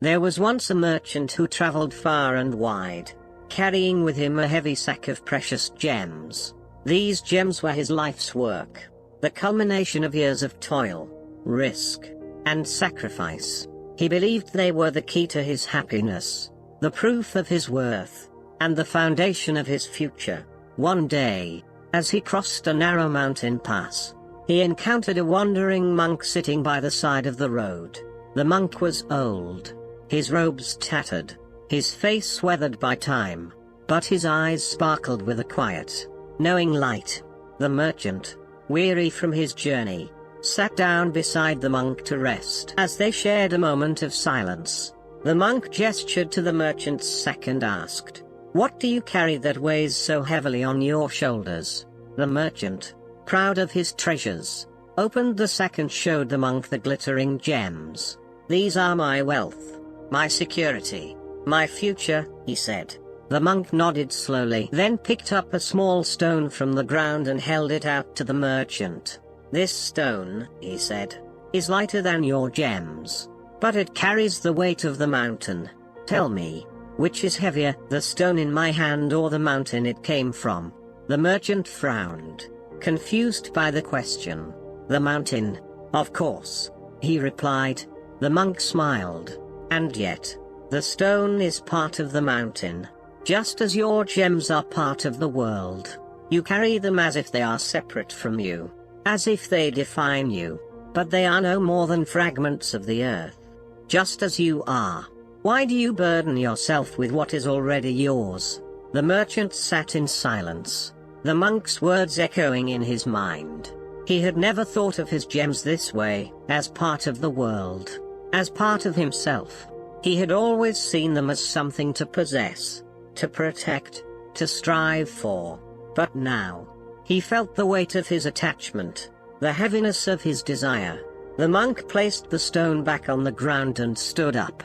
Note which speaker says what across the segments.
Speaker 1: There was once a merchant who traveled far and wide, carrying with him a heavy sack of precious gems. These gems were his life's work, the culmination of years of toil, risk, and sacrifice. He believed they were the key to his happiness, the proof of his worth, and the foundation of his future. One day, as he crossed a narrow mountain pass, he encountered a wandering monk sitting by the side of the road. The monk was old, his robes tattered, his face weathered by time, but his eyes sparkled with a quiet, knowing light. The merchant, weary from his journey, sat down beside the monk to rest. As they shared a moment of silence, the monk gestured to the merchant's sack and asked, "What do you carry that weighs so heavily on your shoulders?" The merchant, proud of his treasures, opened the sack and showed the monk the glittering gems. "These are my wealth, my security, my future," he said. The monk nodded slowly, then picked up a small stone from the ground and held it out to the merchant. "This stone," he said, "is lighter than your gems, but it carries the weight of the mountain. Tell me, which is heavier, the stone in my hand or the mountain it came from?" The merchant frowned, confused by the question. "The mountain, of course," he replied. The monk smiled. "And yet, the stone is part of the mountain, just as your gems are part of the world. You carry them as if they are separate from you, as if they define you, but they are no more than fragments of the earth, just as you are. Why do you burden yourself with what is already yours?" The merchant sat in silence, the monk's words echoing in his mind. He had never thought of his gems this way, as part of the world, as part of himself. He had always seen them as something to possess, to protect, to strive for. But now, he felt the weight of his attachment, the heaviness of his desire. The monk placed the stone back on the ground and stood up.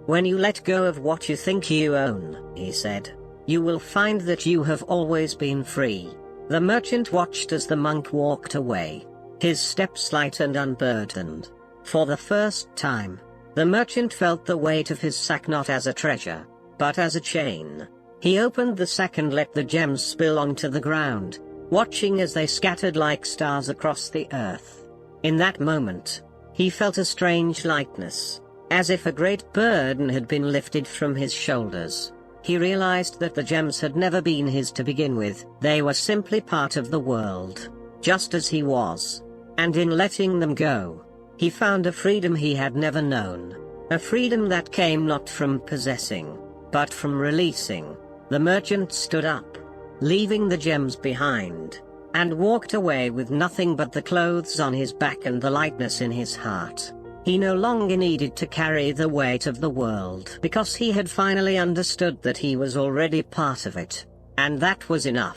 Speaker 1: "When you let go of what you think you own," he said, "you will find that you have always been free." The merchant watched as the monk walked away, his steps light and unburdened. For the first time, the merchant felt the weight of his sack not as a treasure, but as a chain. He opened the sack and let the gems spill onto the ground, watching as they scattered like stars across the earth. In that moment, he felt a strange lightness, as if a great burden had been lifted from his shoulders. He realized that the gems had never been his to begin with, they were simply part of the world, just as he was. And in letting them go, he found a freedom he had never known, a freedom that came not from possessing, but from releasing. The merchant stood up, leaving the gems behind, and walked away with nothing but the clothes on his back and the lightness in his heart. He no longer needed to carry the weight of the world because he had finally understood that he was already part of it, and that was enough.